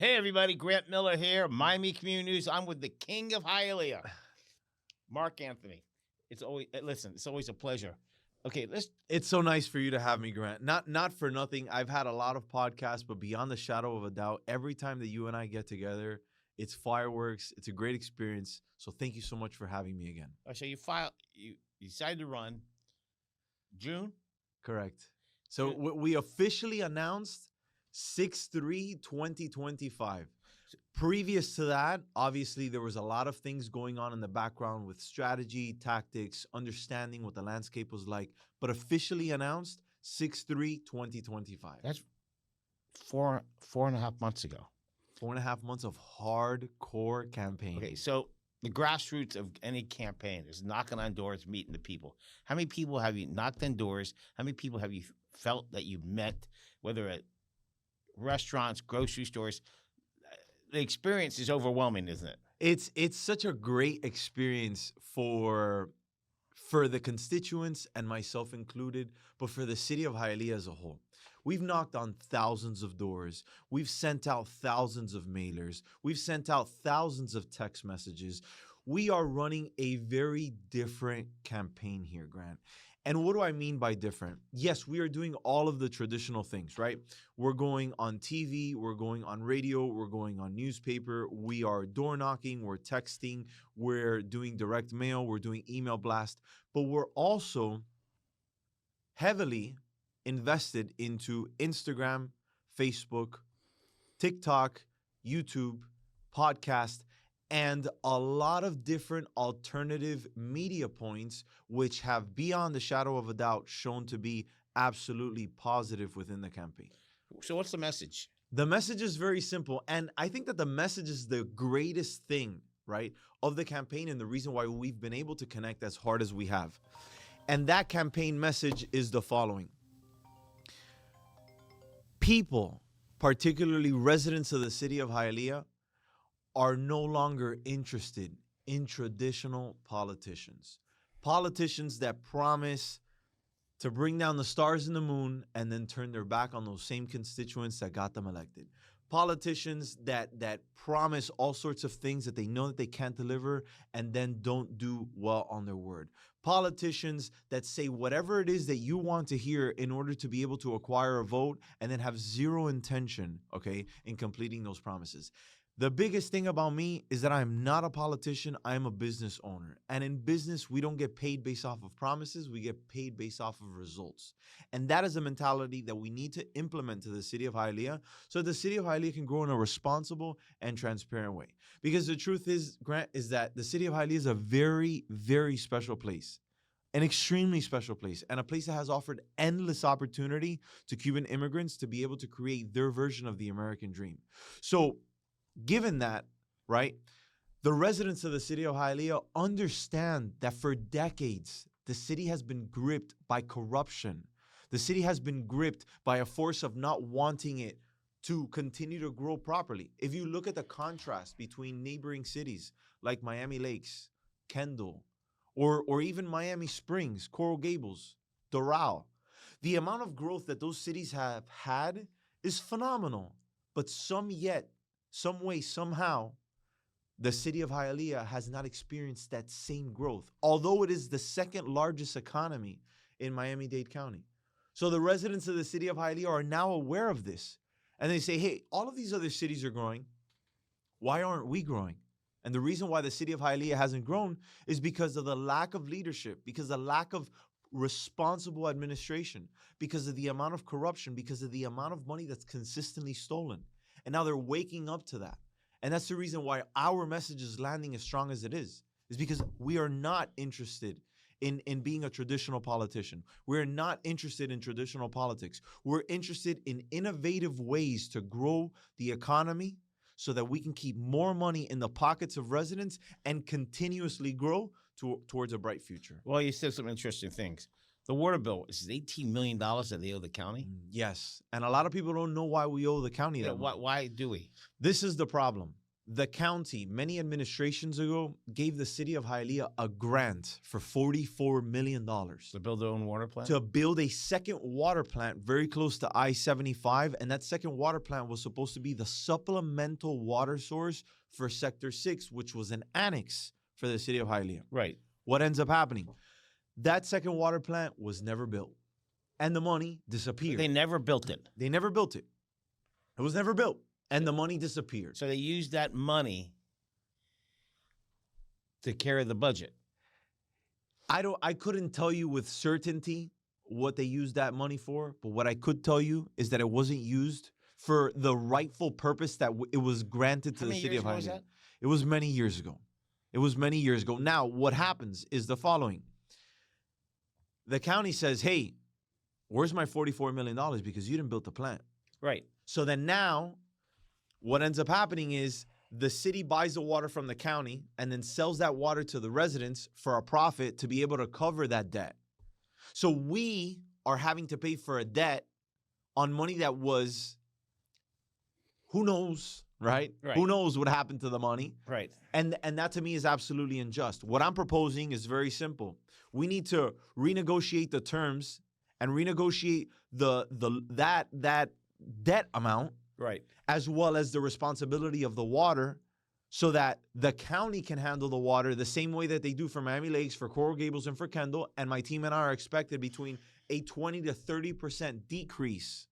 Hey, everybody. Grant Miller here, Miami Community News. I'm with the king of Hialeah, Marc Anthony. It's always a pleasure. Okay, It's so nice for you to have me, Grant. Not for nothing. I've had a lot of podcasts, but beyond the shadow of a doubt, every time that you and I get together, it's fireworks. It's a great experience. So thank you so much for having me again. so you decided to run June? Correct. So we officially announced 6/3/2025. Previous to that, obviously, there was a lot of things going on in the background with strategy, tactics, understanding what the landscape was like, but officially announced 6/3/2025. That's four and a half months ago. 4.5 months of hardcore campaign. Okay, so the grassroots of any campaign is knocking on doors, meeting the people. How many people have you knocked on doors? How many people have you felt that you've met, whether at restaurants, grocery stores? The experience is overwhelming, isn't it? It's such a great experience for the constituents and myself included, but for the city of Hialeah as a whole. We've knocked on thousands of doors. We've sent out thousands of mailers. We've sent out thousands of text messages. We are running a very different campaign here, Grant. And what do I mean by different? Yes, we are doing all of the traditional things, right? We're going on TV, we're going on radio, we're going on newspaper, we are door knocking, we're texting, we're doing direct mail, we're doing email blast, but we're also heavily invested into Instagram, Facebook, TikTok, YouTube, podcast, and a lot of different alternative media points, which have, beyond the shadow of a doubt, shown to be absolutely positive within the campaign. So what's the message? The message is very simple. And I think that the message is the greatest thing, right, of the campaign and the reason why we've been able to connect as hard as we have. And that campaign message is the following. People, particularly residents of the city of Hialeah, are no longer interested in traditional politicians. Politicians that promise to bring down the stars and the moon and then turn their back on those same constituents that got them elected. Politicians that promise all sorts of things that they know that they can't deliver and then don't do well on their word. Politicians that say whatever it is that you want to hear in order to be able to acquire a vote and then have zero intention, okay, in completing those promises. The biggest thing about me is that I'm not a politician, I'm a business owner. And in business, we don't get paid based off of promises, we get paid based off of results. And that is a mentality that we need to implement to the city of Hialeah so the city of Hialeah can grow in a responsible and transparent way. Because the truth is, Grant, is that the city of Hialeah is a very, very special place. An extremely special place, and a place that has offered endless opportunity to Cuban immigrants to be able to create their version of the American dream. So, given that, right, the residents of the city of Hialeah understand that for decades, the city has been gripped by corruption. The city has been gripped by a force of not wanting it to continue to grow properly. If you look at the contrast between neighboring cities like Miami Lakes, Kendall, or even Miami Springs, Coral Gables, Doral, the amount of growth that those cities have had is phenomenal. But some way, somehow, the city of Hialeah has not experienced that same growth, although it is the second largest economy in Miami-Dade County. So the residents of the city of Hialeah are now aware of this. And they say, hey, all of these other cities are growing. Why aren't we growing? And the reason why the city of Hialeah hasn't grown is because of the lack of leadership, because of the lack of responsible administration, because of the amount of corruption, because of the amount of money that's consistently stolen. And now they're waking up to that. And that's the reason why our message is landing as strong as it is because we are not interested in being a traditional politician. We're not interested in traditional politics. We're interested in innovative ways to grow the economy so that we can keep more money in the pockets of residents and continuously grow towards a bright future. Well, you said some interesting things. The water bill is $18 million that they owe the county. Yes. And a lot of people don't know why we owe the county that much. Why do we? This is the problem. The county, many administrations ago, gave the city of Hialeah a grant for $44 million To build their own water plant? to build a second water plant very close to I-75. And that second water plant was supposed to be the supplemental water source for Sector 6, which was an annex for the city of Hialeah. Right. What ends up happening? That second water plant was never built. And the money disappeared. They never built it. They never built it. It was never built. And the money disappeared. So they used that money to carry the budget. I couldn't tell you with certainty what they used that money for, but what I could tell you is that it wasn't used for the rightful purpose that it was granted to How the many city years of ago was Hialeah. that? It was many years ago. It was many years ago. Now, what happens is the following. The county says, hey, where's my $44 million? Because you didn't build the plant. Right. So then now, what ends up happening is the city buys the water from the county and then sells that water to the residents for a profit to be able to cover that debt. So we are having to pay for a debt on money that was, who knows, right? Right. Who knows what happened to the money? Right. And that to me is absolutely unjust. What I'm proposing is very simple. We need to renegotiate the terms and renegotiate that debt amount, Right. as well as the responsibility of the water, so that the county can handle the water the same way that they do for Miami Lakes, for Coral Gables, and for Kendall. And my team and I are expected between a 20 to 30% decrease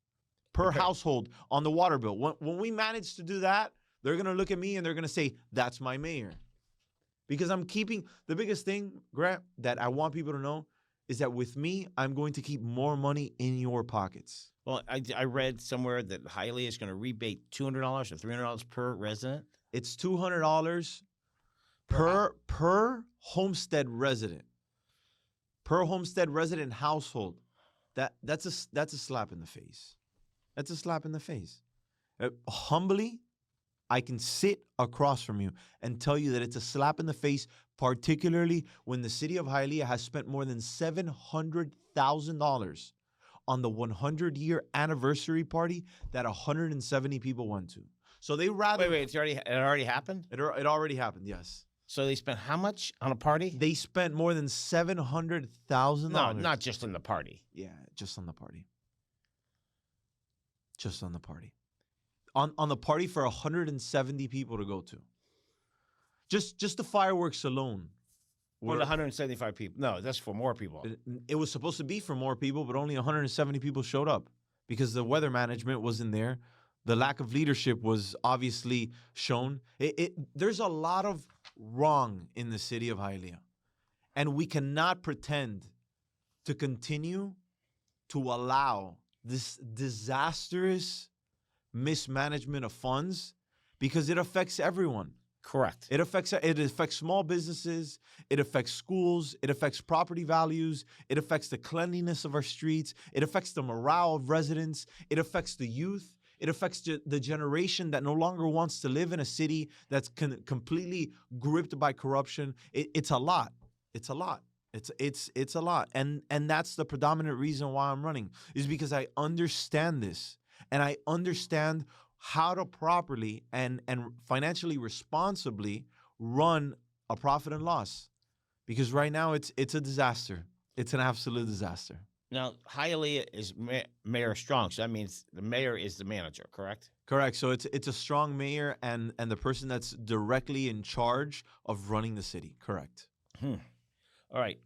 per household on the water bill. When we manage to do that, they're going to look at me and they're going to say, that's my mayor. Because I'm keeping, the biggest thing, Grant, that I want people to know is that with me, I'm going to keep more money in your pockets. Well, I read somewhere that Hialeah is going to rebate $200 or $300 per resident. It's $200 per homestead resident. Per homestead resident household. That's a slap in the face. That's a slap in the face. Humbly, I can sit across from you and tell you that it's a slap in the face, particularly when the city of Hialeah has spent more than $700,000 on the 100-year anniversary party that 170 people went to. So they rather... Wait, it already happened? It already happened, yes. So they spent how much on a party? They spent more than $700,000. No, not just on the party. Yeah, just on the party. Just on the party. On the party for 170 people to go to. Just the fireworks alone. Or the 175 people. No, that's for more people. It was supposed to be for more people, but only 170 people showed up because the weather management wasn't there. The lack of leadership was obviously shown. There's a lot of wrong in the city of Hialeah. And we cannot pretend to continue to allow this disastrous mismanagement of funds because it affects everyone. Correct. It affects small businesses, it affects schools, it affects property values, it affects the cleanliness of our streets, it affects the morale of residents, it affects the youth, it affects the generation that no longer wants to live in a city that's completely gripped by corruption. It's a lot. It's a lot. It's a lot. And that's the predominant reason why I'm running, is because I understand this and I understand how to properly and financially responsibly run a profit and loss. Because right now it's a disaster. It's an absolute disaster. Now, Hialeah is mayor strong, so that means the mayor is the manager, correct? Correct. So it's a strong mayor and the person that's directly in charge of running the city. Correct. All right.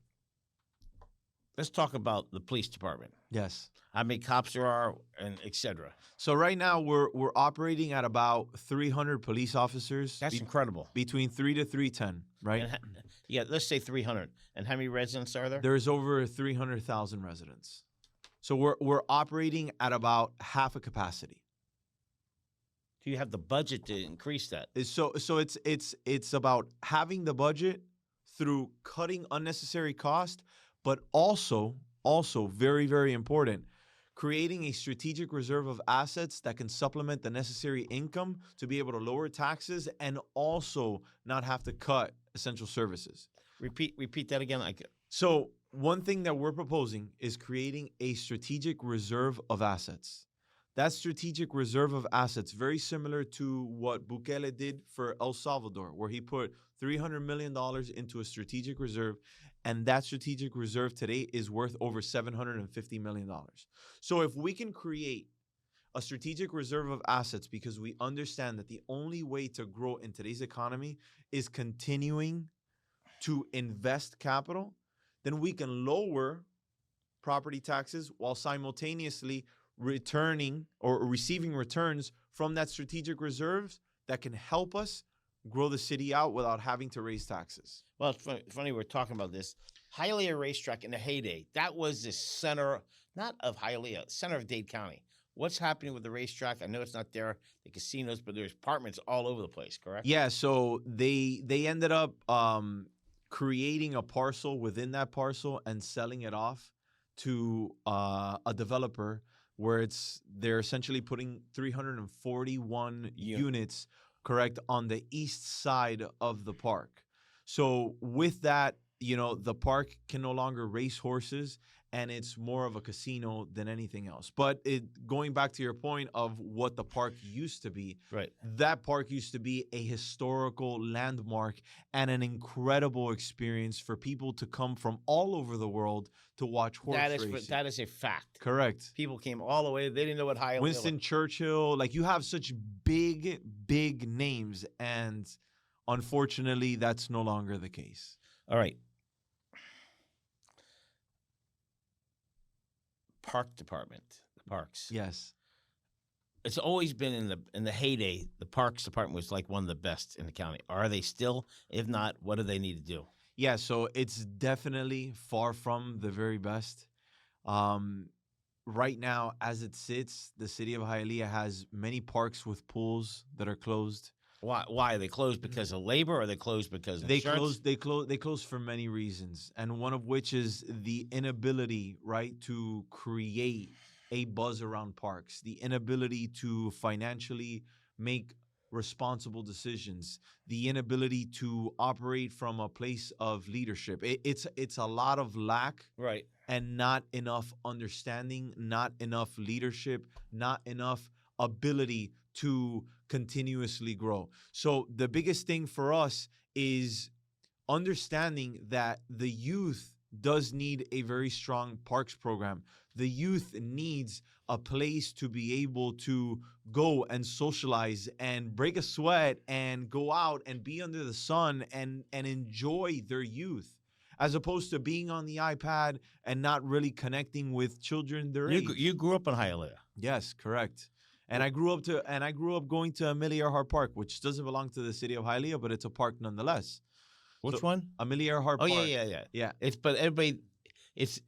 Let's talk about the police department. Yes. How many cops there are, and et cetera. So right now we're operating at about 300 police officers. That's incredible. Between 3 to 310, right? Yeah, let's say 300. And how many residents are there? There's over 300,000 residents. So we're operating at about half a capacity. Do you have the budget to increase that? So it's about having the budget through cutting unnecessary cost, but also very, very important, creating a strategic reserve of assets that can supplement the necessary income to be able to lower taxes and also not have to cut essential services. Repeat that again. So one thing that we're proposing is creating a strategic reserve of assets That strategic reserve of assets, very similar to what Bukele did for El Salvador, where he put $300 million into a strategic reserve, and that strategic reserve today is worth over $750 million. So if we can create a strategic reserve of assets because we understand that the only way to grow in today's economy is continuing to invest capital, then we can lower property taxes while simultaneously returning or receiving returns from that strategic reserves that can help us grow the city out without having to raise taxes. Well, it's funny we're talking about this. Hialeah Racetrack in the heyday, that was the center, not of Hialeah, center of Dade County. What's happening with the racetrack? I know it's not there, the casinos, but there's apartments all over the place, correct? Yeah, so they ended up creating a parcel within that parcel and selling it off to a developer where they're essentially putting 341 units, correct, on the east side of the park. So with that, the park can no longer race horses, and it's more of a casino than anything else. But going back to your point of what the park used to be, right? That park used to be a historical landmark and an incredible experience for people to come from all over the world to watch horse racing. That is a fact. Correct. People came all the way. They didn't know what Hialeah was. Winston Churchill, like you have such big names, and unfortunately, that's no longer the case. All right. Park department, the parks. Yes. It's always been in the heyday, the parks department was like one of the best in the county. Are they still? If not, what do they need to do? Yeah, so it's definitely far from the very best. Right now, as it sits, the city of Hialeah has many parks with pools that are closed. Why are they closed? Because of labor, or are they closed because of insurance? They close for many reasons, and one of which is the inability, right, to create a buzz around parks, the inability to financially make responsible decisions, the inability to operate from a place of leadership. It's a lot of lack, right, and not enough understanding, not enough leadership, not enough ability to continuously grow. So the biggest thing for us is understanding that the youth does need a very strong parks program. The youth needs a place to be able to go and socialize and break a sweat and go out and be under the sun and enjoy their youth, as opposed to being on the iPad and not really connecting with children their age. You grew up in Hialeah. Yes, correct. And I grew up going to Amelia Earhart Park, which doesn't belong to the city of Hialeah, but it's a park nonetheless. Which one? Amelia Earhart Park. Oh, yeah. But everybody,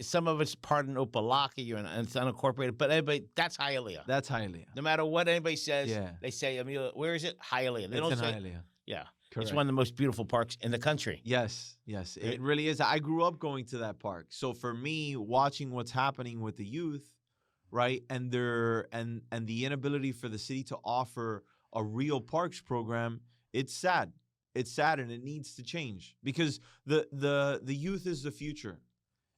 some of it's part of Opalaki and it's unincorporated, but everybody, that's Hialeah. That's Hialeah. No matter what anybody says, they say, Amelia, where is it? Hialeah. They don't say Hialeah. Yeah. Correct. It's one of the most beautiful parks in the country. Yes, it really is. I grew up going to that park. So for me, watching what's happening with the youth, right, and the inability for the city to offer a real parks program, it's sad. It's sad, and it needs to change, because the youth is the future,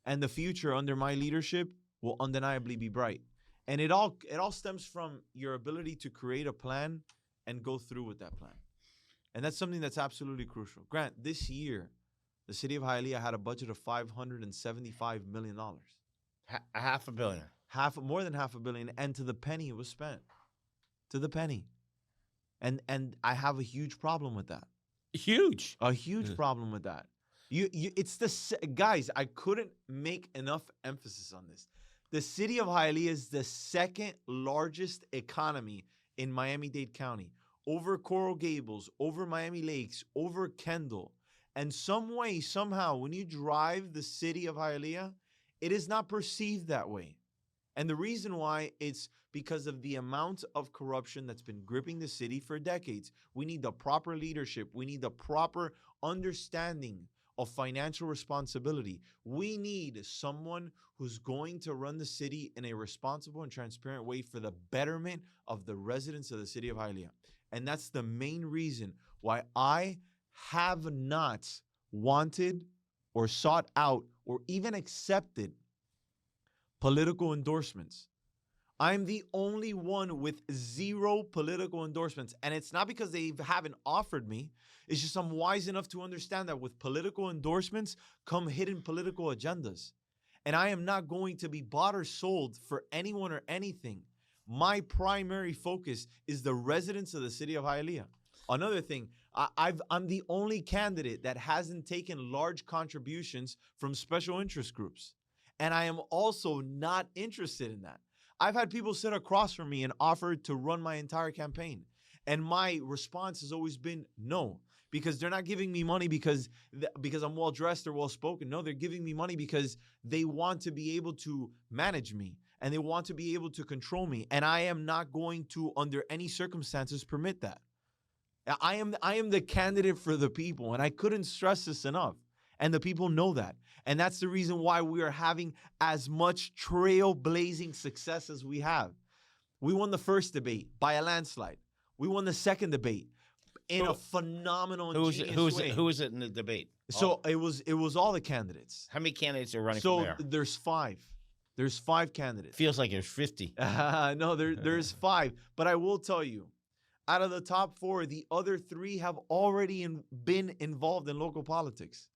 and the future under my leadership will undeniably be bright. And it all stems from your ability to create a plan and go through with that plan. And that's something that's absolutely crucial. Grant, this year, the city of Hialeah had a budget of $575 million. $500 million. More than $500 million, and to the penny it was spent. To the penny. And I have a huge problem with that. Huge. A huge problem with that. Guys, I couldn't make enough emphasis on this. The city of Hialeah is the second largest economy in Miami-Dade County, over Coral Gables, over Miami Lakes, over Kendall. And some way, somehow, when you drive the city of Hialeah, it is not perceived that way. And the reason why, it's because of the amount of corruption that's been gripping the city for decades. We need the proper leadership. We need the proper understanding of financial responsibility. We need someone who's going to run the city in a responsible and transparent way for the betterment of the residents of the city of Hialeah. And that's the main reason why I have not wanted or sought out or even accepted political endorsements. I'm the only one with zero political endorsements. And it's not because they haven't offered me. It's just I'm wise enough to understand that with political endorsements come hidden political agendas. And I am not going to be bought or sold for anyone or anything. My primary focus is the residents of the city of Hialeah. Another thing, I'm the only candidate that hasn't taken large contributions from special interest groups. And I am also not interested in that. I've had people sit across from me and offer to run my entire campaign. And my response has always been no, because they're not giving me money because I'm well dressed or well spoken. No, they're giving me money because they want to be able to manage me and they want to be able to control me. And I am not going to, under any circumstances, permit that. I am the candidate for the people, and I couldn't stress this enough. And the people know that. And that's the reason why we are having as much trailblazing success as we have. We won the first debate by a landslide. We won the second debate in a phenomenal and genius way. Who was it in the debate? So it was all the candidates. How many candidates are running So for mayor? there's 5. There's 5 candidates. Feels like there's 50. No, there's 5. But I will tell you, out of the top 4, the other 3 have already been involved in local politics.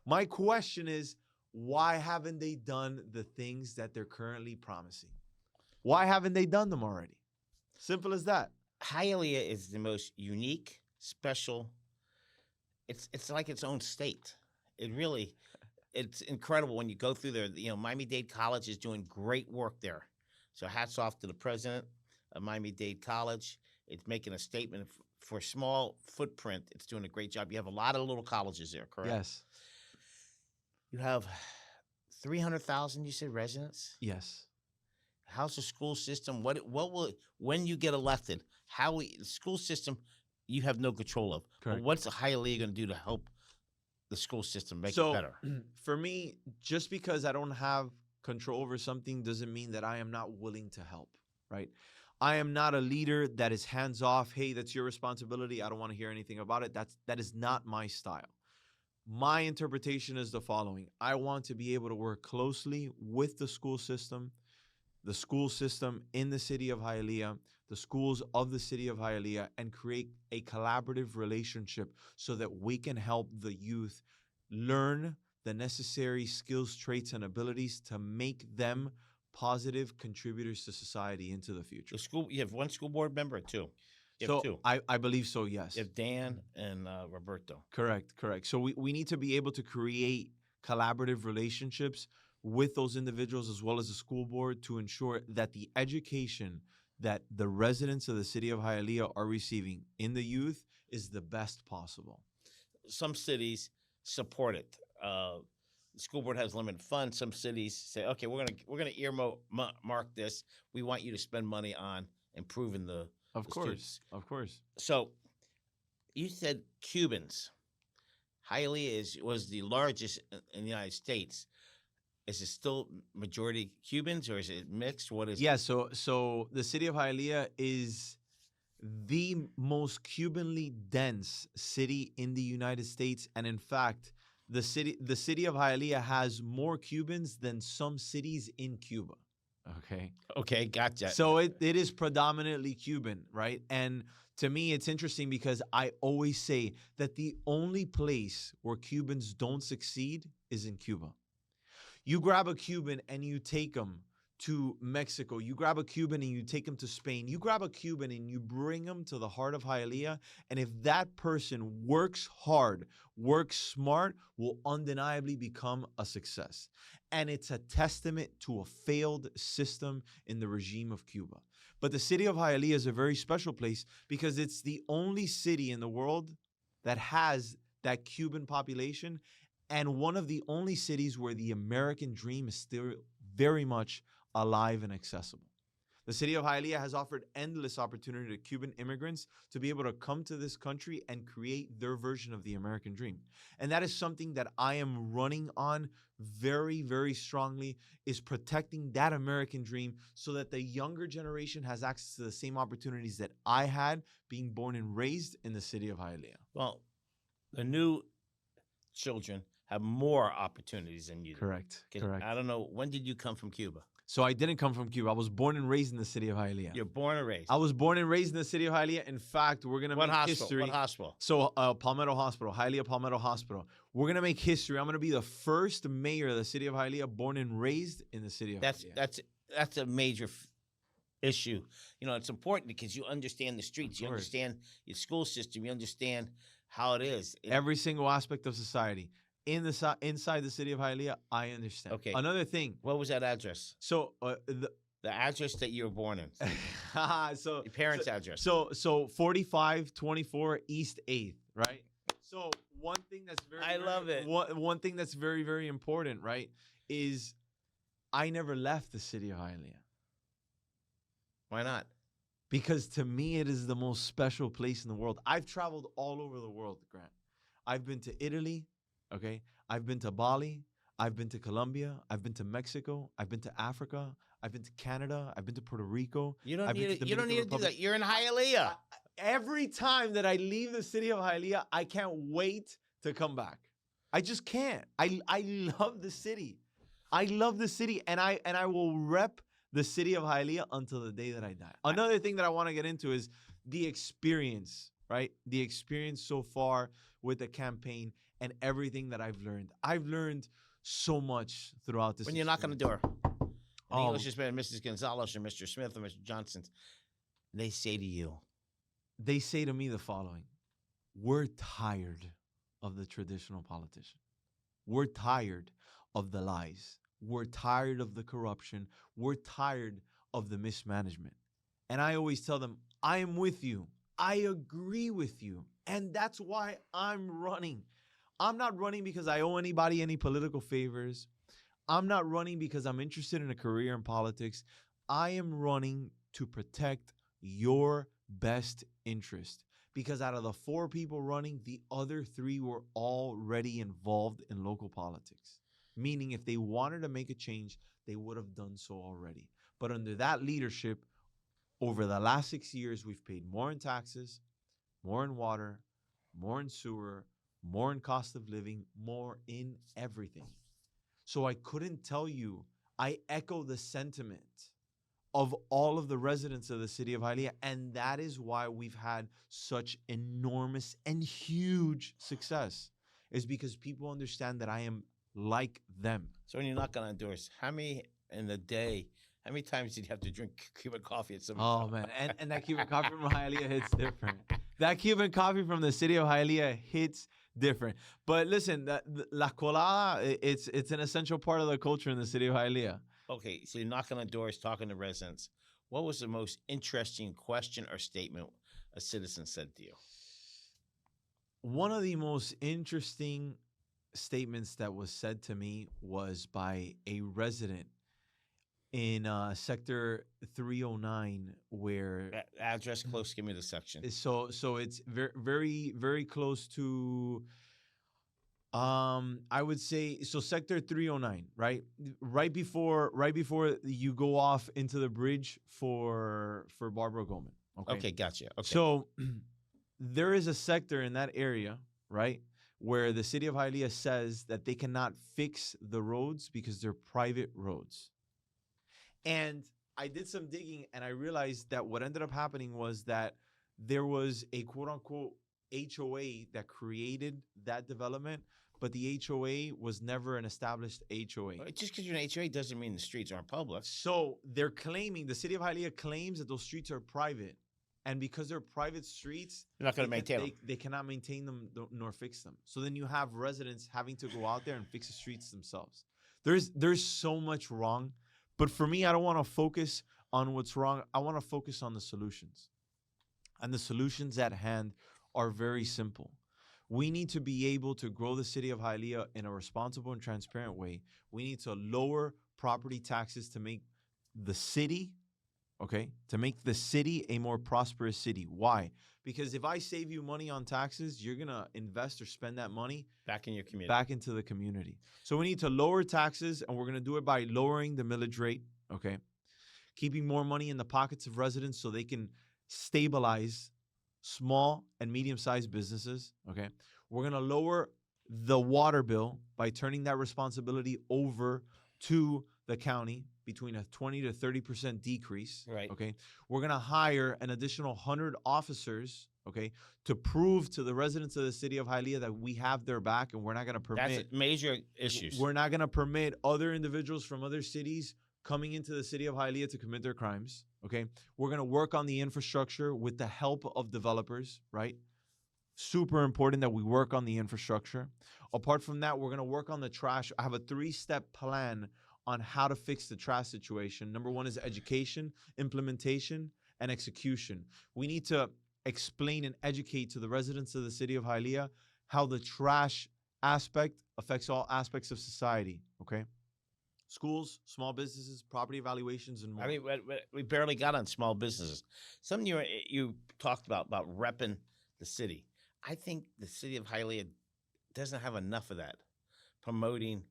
My question is, why haven't they done the things that they're currently promising? Why haven't they done them already? Simple as that. Hialeah is the most unique, special. It's like its own state. It's incredible when you go through there. You know, Miami-Dade College is doing great work there. So hats off to the president of Miami-Dade College. It's making a statement for a small footprint. It's doing a great job. You have a lot of little colleges there, correct? Yes. You have 300,000, you said, residents? Yes. How's the school system? What will, when you get elected, the school system you have no control of. Correct. But what's Hialeah going to do to help the school system make it better? For me, just because I don't have control over something doesn't mean that I am not willing to help, right? I am not a leader that is hands off. Hey, that's your responsibility. I don't want to hear anything about it. That is not my style. My interpretation is the following. I want to be able to work closely with the school system in the city of Hialeah, the schools of the city of Hialeah, and create a collaborative relationship so that we can help the youth learn the necessary skills, traits, and abilities to make them positive contributors to society into the future. You have 1 school board member or 2? You So have 2. I believe so, yes. You have Dan and Roberto. Correct. So we need to be able to create collaborative relationships with those individuals as well as the school board to ensure that the education that the residents of the city of Hialeah are receiving in the youth is the best possible. Some cities support it. The school board has limited funds. Some cities say, okay, we're gonna earmark this. We want you to spend money on improving the students. Of course. So you said Cubans. Hialeah was the largest in the United States. Is it still majority Cubans or is it mixed? What is it? Yeah, so the city of Hialeah is the most Cubanly dense city in the United States. And in fact, the city of Hialeah has more Cubans than some cities in Cuba. Okay, gotcha. So it is predominantly Cuban, right? And to me, it's interesting because I always say that the only place where Cubans don't succeed is in Cuba. You grab a Cuban and you take him to Mexico. You grab a Cuban and you take him to Spain. You grab a Cuban and you bring him to the heart of Hialeah. And if that person works hard, works smart, will undeniably become a success. And it's a testament to a failed system in the regime of Cuba. But the city of Hialeah is a very special place because it's the only city in the world that has that Cuban population and one of the only cities where the American dream is still very much alive and accessible. The city of Hialeah has offered endless opportunity to Cuban immigrants to be able to come to this country and create their version of the American dream. And that is something that I am running on very, very strongly, is protecting that American dream so that the younger generation has access to the same opportunities that I had being born and raised in the city of Hialeah. Well, the new children have more opportunities than you do. Correct. I don't know, when did you come from Cuba? So I didn't come from Cuba. I was born and raised in the city of Hialeah. You're born and raised. I was born and raised in the city of Hialeah. In fact, we're going to make history. What hospital? So Palmetto Hospital, Hialeah Palmetto Hospital. We're going to make history. I'm going to be the first mayor of the city of Hialeah born and raised in the city of Hialeah. That's a major issue. You know, it's important because you understand the streets. You understand your school system. You understand how it is. Every single aspect of society. Inside the city of Hialeah, I understand. Okay. Another thing. What was that address? So the address that you were born in. So your parents' address. So 4524 East 8th, right? So one thing that's one thing that's very, very important, right, is I never left the city of Hialeah. Why not? Because to me, it is the most special place in the world. I've traveled all over the world, Grant. I've been to Italy. Okay, I've been to Bali, I've been to Colombia, I've been to Mexico, I've been to Africa, I've been to Canada, I've been to Puerto Rico. You don't need to do that. You're in Hialeah. Every time that I leave the city of Hialeah, I can't wait to come back. I just can't. I love the city. I love the city, and I will rep the city of Hialeah until the day that I die. Another thing that I want to get into is the experience, right? The experience so far with the campaign. And everything that I've learned. I've learned so much throughout this. When you knock on the door, an Englishman, Mrs. Gonzalez or Mr. Smith or Mr. Johnson, they say to you. They say to me the following. We're tired of the traditional politician. We're tired of the lies. We're tired of the corruption. We're tired of the mismanagement. And I always tell them, I am with you. I agree with you. And that's why I'm running. I'm not running because I owe anybody any political favors. I'm not running because I'm interested in a career in politics. I am running to protect your best interest. Because out of the 4 people running, the other 3 were already involved in local politics. Meaning if they wanted to make a change, they would have done so already. But under that leadership, over the last 6 years, we've paid more in taxes, more in water, more in sewer, more in cost of living, more in everything. So I couldn't tell you, I echo the sentiment of all of the residents of the city of Hialeah, and that is why we've had such enormous and huge success, is because people understand that I am like them. So when you're knocking on doors, how many in a day, how many times did you have to drink Cuban coffee at some? Oh, man, and that Cuban coffee from Hialeah hits different. That Cuban coffee from the city of Hialeah hits different. But listen, la colada, it's an essential part of the culture in the city of Hialeah. Okay, so you're knocking on doors, talking to residents. What was the most interesting question or statement a citizen said to you? One of the most interesting statements that was said to me was by a resident in sector 309, where address close. Give me the section. So it's very, very, very close to. I would say so. Sector 309, right? Right before you go off into the bridge for Barbara Goldman. Okay, gotcha. Okay. So there is a sector in that area, right, where the city of Hialeah says that they cannot fix the roads because they're private roads. And I did some digging, and I realized that what ended up happening was that there was a quote-unquote HOA that created that development, but the HOA was never an established HOA. Just because you're an HOA doesn't mean the streets aren't public. So they're claiming, the city of Hialeah claims that those streets are private. And because they're private streets, you're not going to maintain them. They cannot maintain them nor fix them. So then you have residents having to go out there and fix the streets themselves. There's so much wrong. But for me, I don't want to focus on what's wrong. I want to focus on the solutions. And the solutions at hand are very simple. We need to be able to grow the city of Hialeah in a responsible and transparent way. We need to lower property taxes to make the city, to make the city a more prosperous city. Why? Because if I save you money on taxes, you're going to invest or spend that money back in your community, back into the community. So we need to lower taxes, and we're going to do it by lowering the millage rate, keeping more money in the pockets of residents so they can stabilize small and medium-sized businesses, We're going to lower the water bill by turning that responsibility over to the county, between a 20 to 30% decrease. Right. Okay. We're going to hire an additional 100 officers, okay, to prove to the residents of the city of Hialeah that we have their back, and we're not going to permit. That's major issues. We're not going to permit other individuals from other cities coming into the city of Hialeah to commit their crimes. Okay. We're going to work on the infrastructure with the help of developers, right? Super important that we work on the infrastructure. Apart from that, we're going to work on the trash. I have a 3-step plan on how to fix the trash situation. Number 1 is education, implementation, and execution. We need to explain and educate to the residents of the city of Hialeah how the trash aspect affects all aspects of society, okay? Schools, small businesses, property evaluations, and more. I mean, we barely got on small businesses. Something you talked about repping the city. I think the city of Hialeah doesn't have enough of that. Promoting,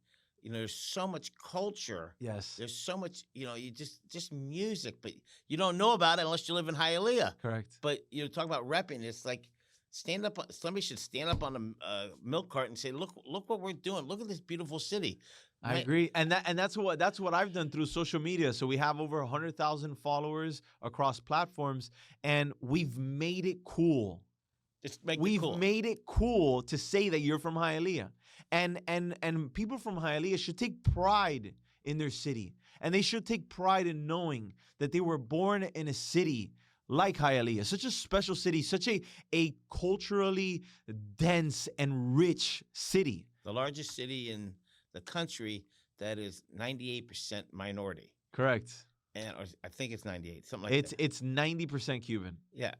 there's so much culture. Yes. There's so much, you just music, but you don't know about it unless you live in Hialeah. Correct. But talk about repping. It's like somebody should stand up on a milk cart and say, look what we're doing. Look at this beautiful city. I agree, and that's what I've done through social media. So we have over 100,000 followers across platforms, and we've made it cool. We've made it cool to say that you're from Hialeah, and people from Hialeah should take pride in their city, and they should take pride in knowing that they were born in a city like Hialeah, such a special city, such a culturally dense and rich city. The largest city in the country that is 98% minority. Correct. And I think it's 98, something like that. It's 90% Cuban. Yeah.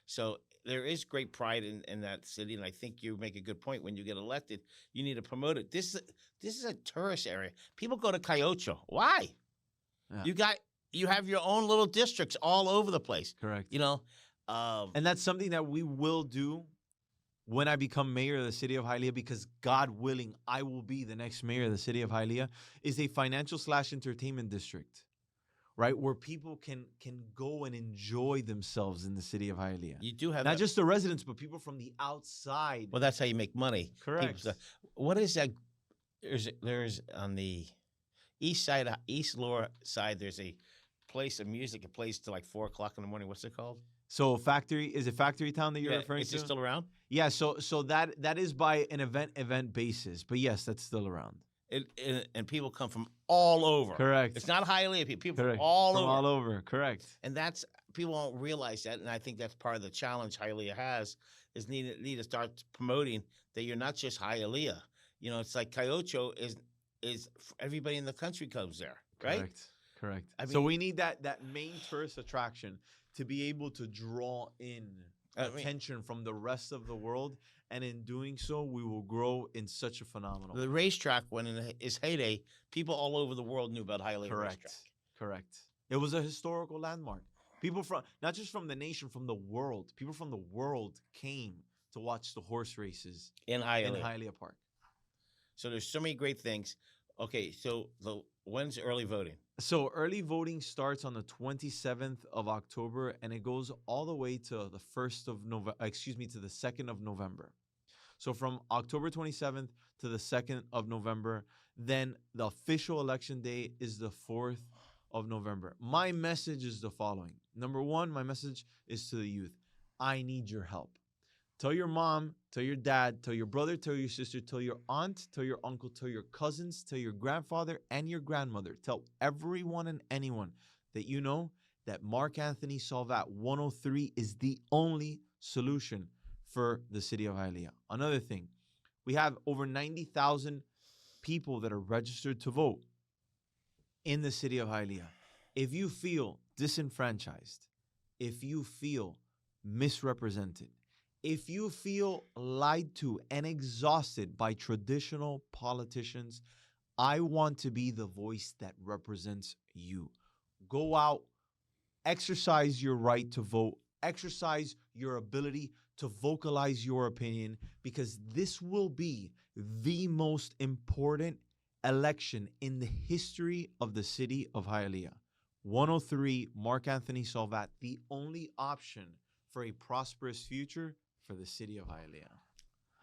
So there is great pride in that city, and I think you make a good point. When you get elected, you need to promote it. This is a tourist area. People go to Cayocho. Why? Yeah. You have your own little districts all over the place. Correct. And that's something that we will do when I become mayor of the city of Hialeah, because God willing, I will be the next mayor of the city of Hialeah, is a financial/entertainment district, right? Where people can go and enjoy themselves in the city of Hialeah. You do have not just the residents, but people from the outside. Well, that's how you make money. Correct. What is that? There's on the East Lower side, there's a place of music. It plays till like 4 o'clock in the morning. What's it called? So is it Factory Town that you're referring to? Is it still around? Yeah, so that is by an event basis. But yes, that's still around. And people come from all over. Correct. It's not Hialeah people. Correct. From all over. All over. Correct. And people don't realize that, and I think that's part of the challenge Hialeah has, is need to start promoting that you're not just Hialeah. It's like Cayocho is everybody in the country comes there, right? Correct. So we need that main tourist attraction to be able to draw in attention from the rest of the world, and in doing so, we will grow in such a phenomenal. The racetrack, when in its heyday, people all over the world knew about Hialeah Racetrack. Correct. It was a historical landmark. People from not just from the nation, from the world. People from the world came to watch the horse races in Hialeah Park. So there's so many great things. Okay, so when's early voting? So early voting starts on the 27th of October, and it goes all the way to the 2nd of November. So from October 27th to the 2nd of November, then the official election day is the 4th of November. My message is the following. Number 1, my message is to the youth. I need your help. Tell your mom, tell your dad, tell your brother, tell your sister, tell your aunt, tell your uncle, tell your cousins, tell your grandfather and your grandmother. Tell everyone and anyone that you know that Marc Anthony Salvat 103 is the only solution for the city of Hialeah. Another thing, we have over 90,000 people that are registered to vote in the city of Hialeah. If you feel disenfranchised, if you feel misrepresented, if you feel lied to and exhausted by traditional politicians, I want to be the voice that represents you. Go out, exercise your right to vote, exercise your ability to vocalize your opinion, because this will be the most important election in the history of the city of Hialeah. 103, Marc Anthony Salvat, the only option for a prosperous future for the city of Hialeah.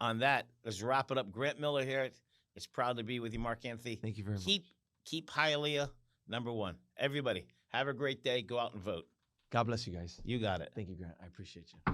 On that, let's wrap it up. Grant Miller here. It's proud to be with you, Marc Anthony. Thank you very much. Keep Hialeah Number one. Everybody, have a great day. Go out and vote. God bless you guys. You got it. Thank you, Grant. I appreciate you.